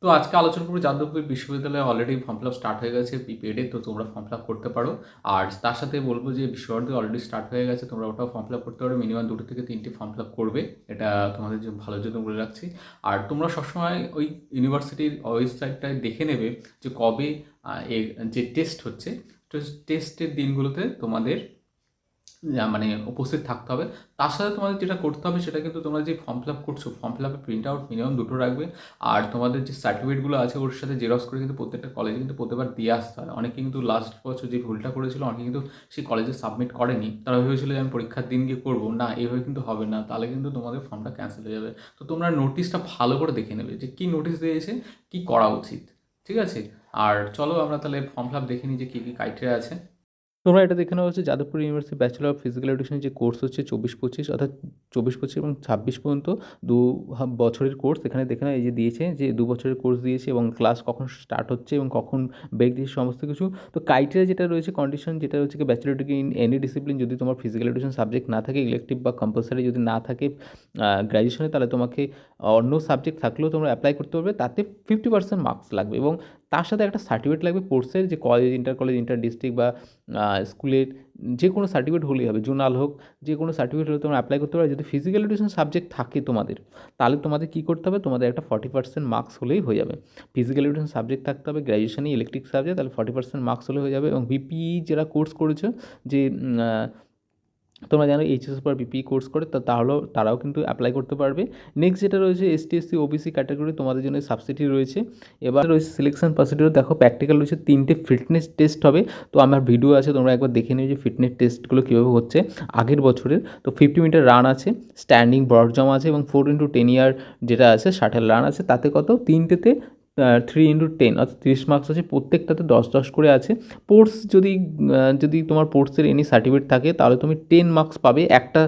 তো আজকে আলোচনা করব যাদবপুর বিশ্ববিদ্যালয়ে already form fill up start হয়ে গেছে প্রিপেডে, তো তোমরা ফর্ম ফিল আপ করতে পারো। আর তার সাথে বলবো যে বিশ্বভারতী অলরেডি স্টার্ট হয়ে গেছে, তোমরা ওটাও ফর্ম ফিল আপ করতে পারো। মিনিমাম 2 থেকে 3টি ফর্ম ফিল আপ করবে, এটা তোমাদের জন্য ভালোর জন্য বলে রাখছি। আর তোমরা সবসময় ওই ইউনিভার্সিটির ওয়েবসাইটটায় দেখে নেবে যে কবে যে টেস্ট হচ্ছে, তো টেস্টের দিনগুলোতে তোমাদের মানে উপস্থিত থাকতে হবে। তার সাথে তোমাদের যেটা করতে হবে সেটা কিন্তু তোমরা যে ফর্ম ফিল আপ করছো, ফর্ম ফিল আপের প্রিন্ট আউট মিনিমাম 2টো রাখবে। আর তোমাদের যে সার্টিফিকেটগুলো আছে ওর সাথে জেরক্স করে কিন্তু প্রত্যেকটা কলেজে কিন্তু প্রত্যেকবার দিয়ে আসতে হয়। অনেকে কিন্তু লাস্ট বছর যে ভুলটা করেছিল, অনেকে কিন্তু সেই কলেজে সাবমিট করেনি। তারা ভেবেছিল যে আমি পরীক্ষার দিন গিয়ে করবো, না এইভাবে কিন্তু হবে না, তাহলে কিন্তু তোমাদের ফর্মটা ক্যান্সেল হয়ে যাবে। তো তোমরা নোটিশটা ভালো করে দেখে নেবে যে কী নোটিশ দিয়েছে, কী করা উচিত, ঠিক আছে? আর চলো আমরা তাহলে ফর্ম ফিল আপ দেখে নিই যে কী কী ক্রাইটেরিয়া আছে। তোমরা এটা দেখে নেওয়া হচ্ছে Jadavpur university bachelor of physical education যে কোর্স হচ্ছে 24-25, অর্থাৎ 24-25 এবং 26 পর্যন্ত বছরের কোর্স। এখানে দেখে নাও এই যে দিয়েছে যে 2 বছরের কোর্স দিয়েছে এবং ক্লাস কখন স্টার্ট হচ্ছে এবং কখন ব্রেক দিয়েছে সমস্ত কিছু। তো ক্রাইটেরিয়া যেটা রয়েছে, কন্ডিশন যেটা হচ্ছে কি, bachelor degree in any discipline. যদি তোমার ফিজিক্যাল এডুকেশন সাবজেক্ট না থাকে, ইলেকটিভ বা কম্পালসারি যদি না থাকে গ্র্যাজুয়েশনে, তাহলে তোমাকে অন্য সাবজেক্ট থাকলেও তোমরা অ্যাপ্লাই করতে পারবে। তাতে 50% মার্কস লাগবে এবং তার সাথে একটা সার্টিফিকেট লাগবে কোর্সের, যে college, inter college, inter district বা স্কুলের যে কোনো সার্টিফিকেট হলেই হবে, জোনাল হোক, যে কোনো সার্টিফিকেট হলে তোমরা অ্যাপ্লাই করতে পারো। যদি ফিজিক্যাল এডুকেশন সাবজেক্ট থাকে তোমাদের, তাহলে তোমাদের কী করতে হবে, তোমাদের একটা 40% মার্কস হলেই হয়ে যাবে। ফিজিক্যাল এডুকেশন সাবজেক্ট থাকতে হবে, গ্র্যাজুয়েশনে ইলেকট্রিক সাবজেক্ট, তাহলে 40% মার্কস হলে হয়ে যাবে। এবং বিপিই যারা কোর্স করেছো, যে তোমরা জানো এইচএসের পর বিপিই কোর্স করে, তাহলেও তারাও কিন্তু অ্যাপ্লাই করতে পারবে। নেক্সট যেটা রয়েছে এসটি, এসসি, ওবিসি ক্যাটাগরি, তোমাদের জন্য সাবসিডি রয়েছে। এবার রয়েছে সিলেকশন প্রসিডিউর। দেখো প্র্যাকটিক্যাল রয়েছে 3টে ফিটনেস টেস্ট হবে। তো আমার ভিডিও আছে, তোমরা একবার দেখে নিও যে ফিটনেস টেস্টগুলো কীভাবে হচ্ছে আগের বছরের। তো 50 মিটার রান আছে, স্ট্যান্ডিং ব্রড জাম্প আছে এবং 4x10 ইয়ার যেটা আছে শাটল রান আছে। তাতে কত, 3টেতে 3x10 অর্থাৎ 30 মার্কস আছে, প্রত্যেকটাতে 10-10 করে আছে। স্পোর্টস যদি তোমার স্পোর্টসের এনি সার্টিফিকেট থাকে, তাহলে তুমি 10 মার্কস পাবে একটা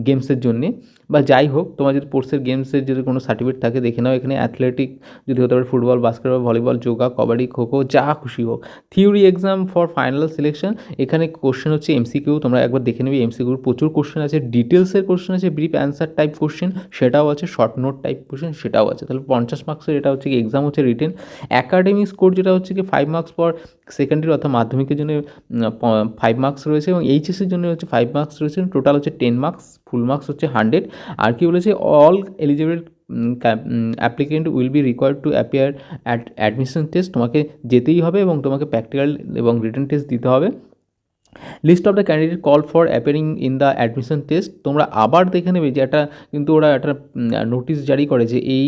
গেমসের জন্যে। বা যাই হোক, তোমার যদি স্পোর্টসের গেমসের যদি কোনো সার্টিফিকেট থাকে দেখে নাও। এখানে অ্যাথলেটিক যদি হতে পারে, football, basketball, volleyball, yoga, kabaddi, kho kho, যা খুশি হোক। Theory exam for final selection. এখানে কোশ্চেন হচ্ছে এমসিকিউ, তোমরা একবার দেখে নেবে। এমসিকিউর প্রচুর কোশ্চেন আছে, ডিটেলসের কোশ্চেন আছে, ব্রিফ অ্যান্সার টাইপ কোশ্চেন সেটাও আছে, শর্ট নোট টাইপ কোশ্চেন সেটাও আছে। তাহলে 50 মার্কসের এটা হচ্ছে কি এক্সাম হচ্ছে রিটেন। অ্যাকাডেমিক স্কোর যেটা হচ্ছে কি 5 মার্কস ফর সেকেন্ডারি অর্থাৎ মাধ্যমিকের জন্য 5 মার্কস রয়েছে এবং এইচএসের জন্য হচ্ছে 5 মার্কস রয়েছে। টোটাল হচ্ছে 10 মার্কস, ফুল মার্কস হচ্ছে 100। আর কি বলেছে, all eligible applicant will be required to appear at admission test. তোমাকে যেতেই হবে এবং তোমাকে প্র্যাকটিক্যাল এবং রিটেন টেস্ট দিতে হবে। List of the candidate call for appearing in the admission test. তোমরা আবার দেখে নেবে যে একটা কিন্তু ওরা একটা নোটিশ জারি করে যে এই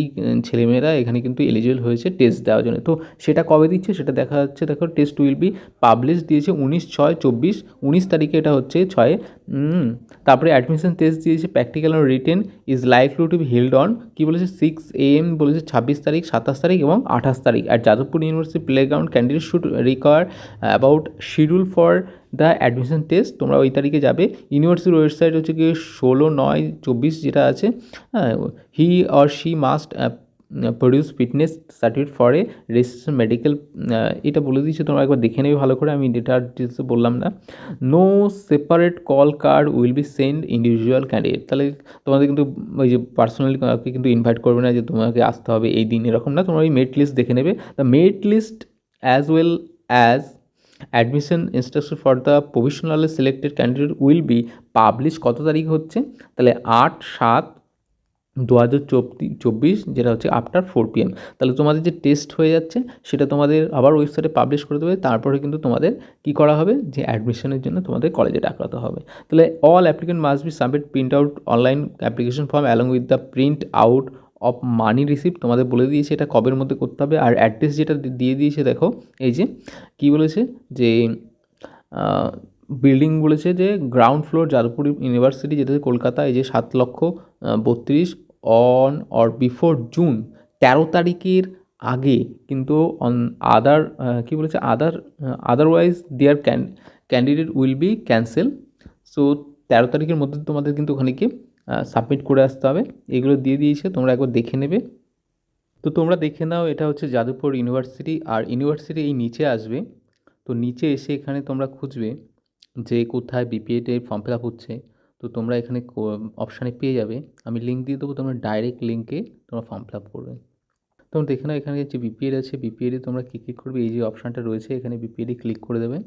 ছেলেমেয়েরা এখানে কিন্তু এলিজিবল হয়েছে টেস্ট দেওয়ার জন্য। তো সেটা কবে দিচ্ছে সেটা দেখা যাচ্ছে। দেখো টেস্ট উইল বি পাবলিশ দিয়েছে 19/6/24, 19 তারিখে এটা হচ্ছে 6। তারপরে অ্যাডমিশন টেস্ট দিয়েছে practical and written is likely to be held on, কী বলেছে, 6 AM বলেছে 26 তারিখ, 27 তারিখ এবং 28 তারিখ। আর Jadavpur university playground candidate should require about schedule for the admission test. তোমরা ওই তারিখে যাবে। ইউনিভার্সিটির ওয়েবসাইট হচ্ছে গিয়ে 16/9/24 যেটা আছে। হ্যাঁ, he or she must produce fitness certificate for a registration medical, এটা বলে দিয়েছে, তোমরা একবার দেখে নেবে ভালো করে, আমি ডেটা ডিটেলস বললাম না। No separate call card will be send individual candidate. তাহলে তোমাদের কিন্তু ওই যে পার্সোনালি কাউকে কিন্তু ইনভাইট করবে না যে তোমাকে আসতে হবে এই দিন, এরকম না। তোমরা ওই মেরিট লিস্ট দেখে নেবে। The merit list as well as admission instruction for the provisionally selected candidate will be publish কত তারিখ হচ্ছে, তাহলে 8/7/2024, যেটা হচ্ছে আফটার 4 PM। তাহলে তোমাদের যে টেস্ট হয়ে যাচ্ছে সেটা তোমাদের আবার ওয়েবসাইটে পাবলিশ করে দেবে। তারপরে কিন্তু তোমাদের কী করা হবে, যে অ্যাডমিশনের জন্য তোমাদের কলেজে ডাকাতে হবে। তাহলে all applicant must be submit print out online application form along with the print out of money receipt. তোমাদের বলে দিয়েছে এটা কবের মধ্যে করতে হবে। আর অ্যাড্রেস যেটা দিয়ে দিয়েছে দেখো, এই যে কী বলেছে, যে বিল্ডিং বলেছে যে গ্রাউন্ড ফ্লোর যাদবপুর ইউনিভার্সিটি, যেটা কলকাতা, এই যে 7,32,000 অন অর বিফোর জুন 13 তারিখের আগে কিন্তু অন আদার কী বলেছে, otherwise their candidate will be cancel. So 13 তারিখের মধ্যে তোমাদের কিন্তু ওখানে গিয়ে সাবমিট করে আসতে হবে। এগুলো দিয়ে দিয়েছে, তোমরা একবার দেখে নেবে। তো তোমরা দেখে নাও, এটা হচ্ছে যাদবপুর ইউনিভার্সিটি। আর ইউনিভার্সিটি এই নিচে আসবে। তো নিচে এসে এখানে তোমরা খুঁজবে যে কোথায় বিপিএডে ফর্ম ফিল আপ হচ্ছে। তো তোমরা এখানে অপশানে পেয়ে যাবে, আমি লিঙ্ক দিয়ে দেবো, তোমরা ডাইরেক্ট লিঙ্কে তোমরা ফর্ম ফিল আপ করবে। তোমরা দেখে নাও এখানে যে বিপিএড আছে, বিপিএডে তোমরা ক্লিক করবে, এই যে অপশানটা রয়েছে এখানে বিপিএডে ক্লিক করে দেবে।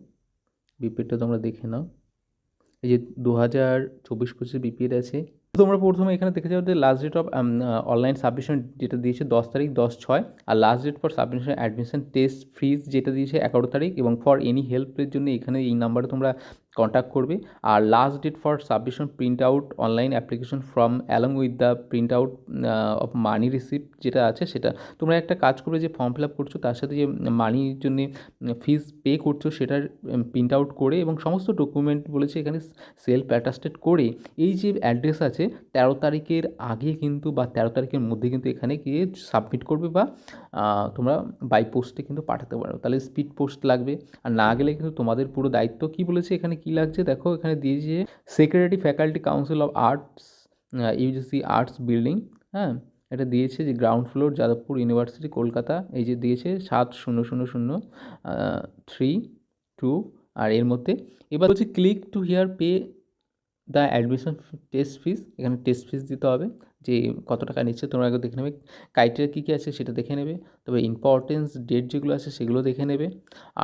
বিপিএডটা তোমরা দেখে নাও, এই যে 2024-25 বিপিএড আছে। তোমরা প্রথমে এখানে দেখে যাও যে last date of online submission যেটা দিয়েছে 10 তারিখ 10/6, আর last date for submission admission test fees যেটা দিয়েছে 11 তারিখ, এবং ফর এনি হেল্পের জন্য এখানে এই নাম্বারে তোমরা কন্ট্যাক্ট করবে। আর last date for submission print out online application form along with the print out of money receipt যেটা আছে সেটা। তোমরা একটা কাজ করবে, যে ফর্ম ফিল আপ করছো তার সাথে যে মানির জন্য ফিজ পে করছো সেটার প্রিন্ট আউট করে এবং সমস্ত ডকুমেন্ট বলেছে এখানে সেলফ অ্যাটাস্টেড করে, এই যে অ্যাড্রেস আছে 13 তারিখের আগে কিন্তু বা 13 তারিখের মধ্যে কিন্তু এখানে গিয়ে সাবমিট করবে, বা তোমরা বাই পোস্টে কিন্তু পাঠাতে পারো। তাহলে স্পিড পোস্ট লাগবে, আর না গেলে কিন্তু তোমাদের পুরো দায়িত্ব। কি বলেছে এখানে, কি লাগছে দেখো, এখানে দিয়েছে secretary faculty council of arts, UGC arts building, হ্যাঁ, এটা দিয়েছে যে ground floor Jadavpur university Kolkata, এই যে দিয়েছে 700032, আর এর মধ্যে এবার হচ্ছে click to here pay the admission test fees, এখানে টেস্ট ফিস দিতে হবে, যে কত টাকা নিচ্ছে তোমরা আগে দেখে নেবে। ক্রাইটেরিয়া কী কী আছে সেটা দেখে নেবে, তবে ইম্পর্টেন্স ডেট যেগুলো আছে সেগুলো দেখে নেবে,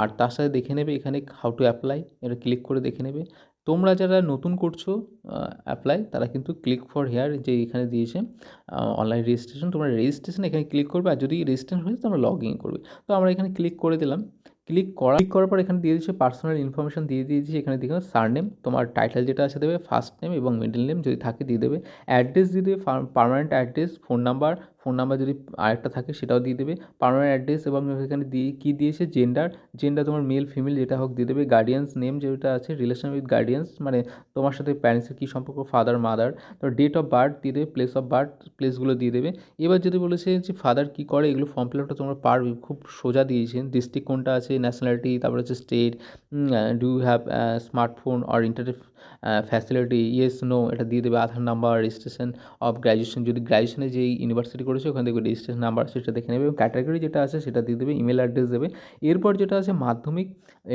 আর তার সাথে দেখে নেবে এখানে হাউ টু অ্যাপ্লাই, এটা ক্লিক করে দেখে নেবে। তোমরা যারা নতুন করছো অ্যাপ্লাই, তারা কিন্তু ক্লিক ফর হেয়ার যে এখানে দিয়েছে অনলাইন রেজিস্ট্রেশন, তোমরা রেজিস্ট্রেশন এখানে ক্লিক করবে, আর যদি রেজিস্ট্রেশন হয়েছে তোমরা লগ ইন করবে। তো আমরা এখানে ক্লিক করে দিলাম। ক্লিক করার পর এখানে দিয়ে দিচ্ছে পার্সোনাল ইনফরমেশন দিয়ে দিয়েছি, এখানে দেখো সারনেম, তোমার টাইটেল যেটা আছে দেবে, ফার্স্ট নেম এবং মিডল নেম যদি থাকে দিয়ে দেবে, অ্যাড্রেস দিয়ে দেবে, পার্মানেন্ট অ্যাড্রেস, ফোন নাম্বার যদি আরেকটা থাকে সেটাও দিয়ে দেবে, পার্মানেন্ট অ্যাড্রেস, এবং এখানে দিয়ে কী দিয়েছে জেন্ডার তোমার মেল ফিমেল যেটা হোক দিয়ে দেবে, গার্ডিয়ান্স নেম যেটা আছে, রিলেশন উইথ গার্ডিয়ান্স মানে তোমার সাথে প্যারেন্টসের কী সম্পর্ক, ফাদার মাদার, তো ডেট অফ বার্থ দিয়ে দেবে, প্লেস অফ বার্থ প্লেসগুলো দিয়ে দেবে। এবার যদি বলেছে যে ফাদার কী করে, এগুলো ফর্ম ফিল আপটা তোমরা পারবে, খুব সোজা দিয়েছেন, ডিস্ট্রিক্ট কোনটা আছে, ন্যাশনালিটি, তারপর হচ্ছে state, do you have smartphone or internet facility, yes no এটা দিয়ে দেবে, Aadhaar number, registration of graduation, যদি গ্র্যাজুয়েশনে যেই ইউনিভার্সিটি করেছে ওখানে দেখবে রেজিস্ট্রেশন নাম্বার সেটা দেখে নেবে, এবং ক্যাটাগরি যেটা আছে সেটা দিয়ে দেবে, ইমেল অ্যাড্রেস দেবে। এরপর যেটা আছে মাধ্যমিক,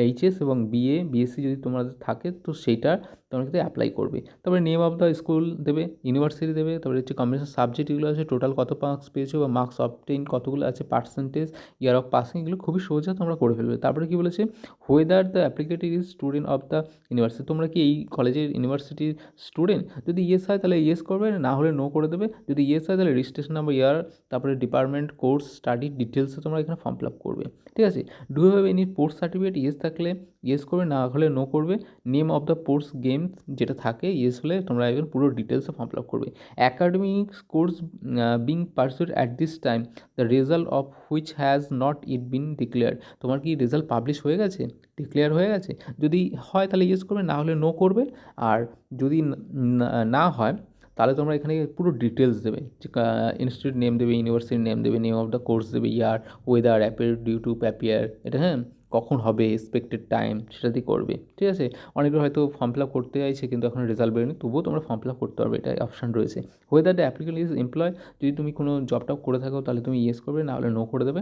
এইচএস এবং বিএ বিএসসি যদি তোমাদের থাকে তো সেইটা তোমরা কিন্তু অ্যাপ্লাই করবে। তারপরে নেম অফ দ্য স্কুল দেবে, ইউনিভার্সিটি দেবে, তারপরে হচ্ছে কম্বিনেশন সাবজেক্ট এগুলো আছে, টোটাল কত মার্কস পেয়েছো বা মার্কস অবটেইন কতগুলো আছে, পার্সেন্টেজ, ইয়ার অফ পাসিং, এগুলো খুবই সোজা তোমরা করে ফেলবে। তারপরে কি বলেছে, whether the applicative is student of the university, তোমরা কি এই কলেজের ইউনিভার্সিটির স্টুডেন্ট, যদি ইয়েস হয় তাহলে ইয়েস করবে, না হলে নো করে দেবে। যদি ইয়েস হয় তাহলে রেজিস্ট্রেশন নাম্বার, ইয়ার, তারপরে ডিপার্টমেন্ট, কোর্স, স্টাডি ডিটেলসে তোমরা এখানে ফর্ম ফিল আপ করবে, ঠিক আছে। Do you have any post certificate, yes থাকলে ইয়েস করবে, না হলে নো করবে। Name of the sports games যেটা থাকে, ইয়েস হলে তোমরা এখন পুরো ডিটেলসে ফর্ম ফিল আপ করবে। Academic course being pursued at this time, the result of which has not yet been declare, তোমার কি রেজাল্ট পাবলিশ হয়ে গেছে, ডিক্লেয়ার হয়ে গেছে, যদি হয় তাহলে ইয়েস করবে, না হলে নো করবে। আর যদি না হয় তাহলে তোমরা এখানে পুরো ডিটেলস দেবে, যে ইনস্টিটিউট নেম দেবে, ইউনিভার্সিটির নেম দেবে, নেম অফ দ্য কোর্স দেবে, year, whether, appear, due to appear, এটা হ্যাঁ, কখন হবে, এক্সপেক্টেড টাইম সেটা দিয়ে করবে, ঠিক আছে। অনেকে হয়তো ফর্ম ফিল আপ করতে চাইছে কিন্তু এখন রেজাল্ট বেরোয়নি, তবুও তোমরা ফর্ম ফিল আপ করতে পারবে, এটা অপশান রয়েছে। Whether the applicant is employ, যদি তুমি কোনো জবটাও করে থাকো তাহলে তুমি ইয়েস করবে, না হলে নো করে দেবে।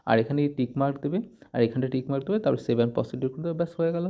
আর এখানে টিক মার্ক দেবে, আর এখানটা টিক মার্ক দেবে, তারপর সেভ অ্যান্ড প্রসিডিউর করে দেবে, ব্যাস হয়ে গেল।